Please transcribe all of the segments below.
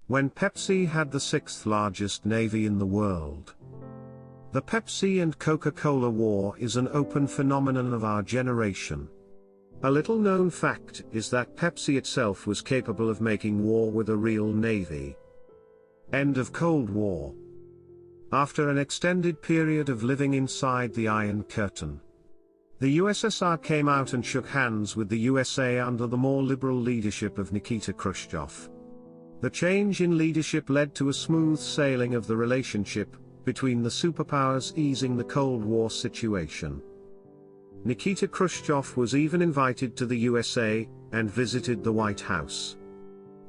when Pepsi had the sixth largest navy in the world. The Pepsi and Coca Cola war is an open phenomenon of our generation. A little known fact is that Pepsi itself was capable of making war with a real navy. End of Cold War. After an extended period of living inside the Iron Curtain, the USSR came out and shook hands with the USA under the more liberal leadership of Nikita Khrushchev. The change in leadership led to a smooth sailing of the relationship between the superpowers, easing the Cold War situation. Nikita Khrushchev was even invited to the USA and visited the White House.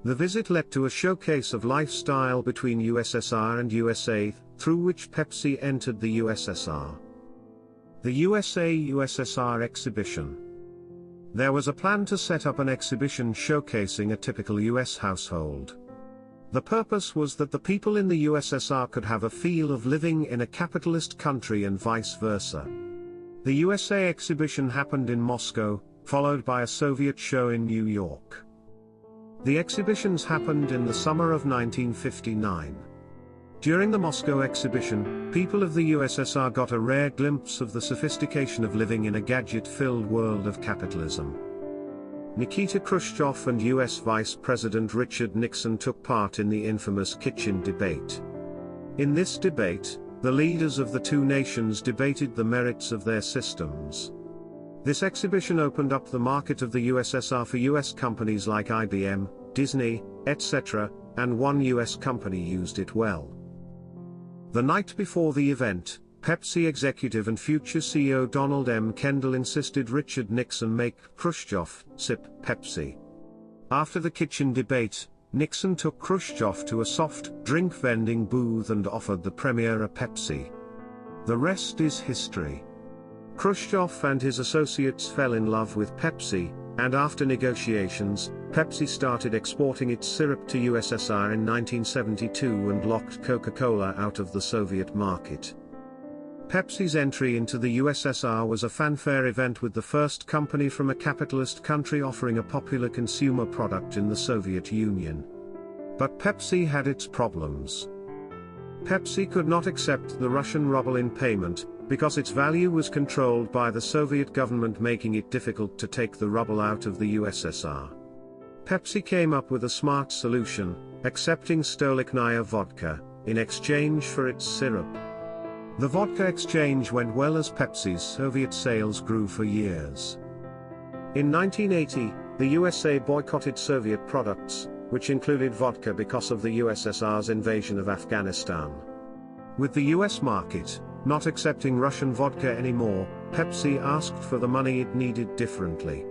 The visit led to a showcase of lifestyle between USSR and USA, through which Pepsi entered the USSR. The USA USSR Exhibition. There was a plan to set up an exhibition showcasing a typical US household. The purpose was that the people in the USSR could have a feel of living in a capitalist country and vice versa. The USA exhibition happened in Moscow, followed by a Soviet show in New York. The exhibitions happened in the summer of 1959. During the Moscow exhibition, people of the USSR got a rare glimpse of the sophistication of living in a gadget-filled world of capitalism. Nikita Khrushchev and US Vice President Richard Nixon took part in the infamous kitchen debate. In this debate, the leaders of the two nations debated the merits of their systems. This exhibition opened up the market of the USSR for US companies like IBM, Disney, etc., and one US company used it well. The night before the event, Pepsi executive and future CEO Donald M. Kendall insisted Richard Nixon make Khrushchev sip Pepsi. After the kitchen debate, Nixon took Khrushchev to a soft drink vending booth and offered the premier a Pepsi. The rest is history. Khrushchev and his associates fell in love with Pepsi, and after negotiations, Pepsi started exporting its syrup to USSR in 1972 and locked Coca-Cola out of the Soviet market. Pepsi's entry into the USSR was a fanfare event, with the first company from a capitalist country offering a popular consumer product in the Soviet Union. But Pepsi had its problems. Pepsi could not accept the Russian ruble in payment, because its value was controlled by the Soviet government, making it difficult to take the ruble out of the USSR. Pepsi came up with a smart solution, accepting Stolichnaya vodka in exchange for its syrup. The vodka exchange went well as Pepsi's Soviet sales grew for years. In 1980, the USA boycotted Soviet products, which included vodka, because of the USSR's invasion of Afghanistan. With the US market not accepting Russian vodka anymore, Pepsi asked for the money it needed differently.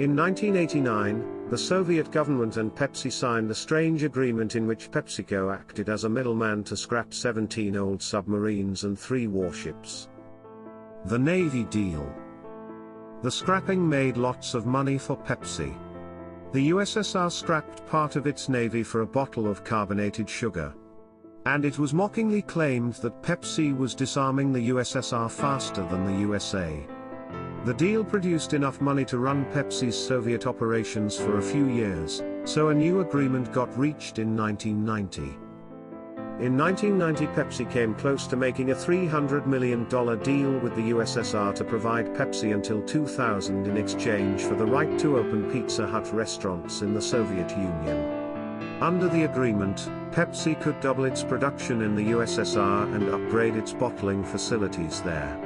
In 1989, the Soviet government and Pepsi signed a strange agreement in which PepsiCo acted as a middleman to scrap 17 old submarines and 3 warships. The Navy deal. The scrapping made lots of money for Pepsi. The USSR scrapped part of its navy for a bottle of carbonated sugar. And it was mockingly claimed that Pepsi was disarming the USSR faster than the USA. The deal produced enough money to run Pepsi's Soviet operations for a few years, so a new agreement got reached in 1990. In 1990, Pepsi came close to making a $300 million deal with the USSR to provide Pepsi until 2000 in exchange for the right to open Pizza Hut restaurants in the Soviet Union. Under the agreement, Pepsi could double its production in the USSR and upgrade its bottling facilities there.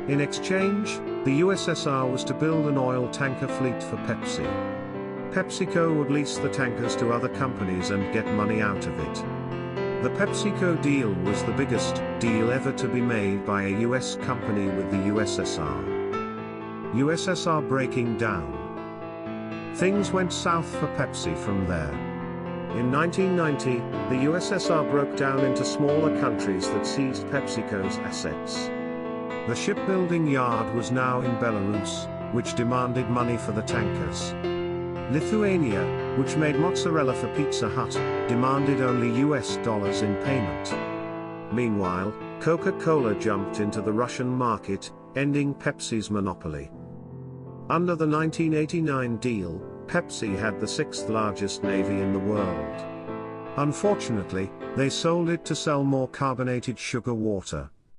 In exchange, the USSR was to build an oil tanker fleet for Pepsi. PepsiCo would lease the tankers to other companies and get money out of it. The PepsiCo deal was the biggest deal ever to be made by a US company with the USSR. USSR breaking down. Things went south for Pepsi from there. In 1990, the USSR broke down into smaller countries that seized PepsiCo's assets. The shipbuilding yard was now in Belarus, which demanded money for the tankers. Lithuania, which made mozzarella for Pizza Hut, demanded only US dollars in payment. Meanwhile, Coca-Cola jumped into the Russian market, ending Pepsi's monopoly. Under the 1989 deal, Pepsi had the 6th largest navy in the world. Unfortunately, they sold it to sell more carbonated sugar water.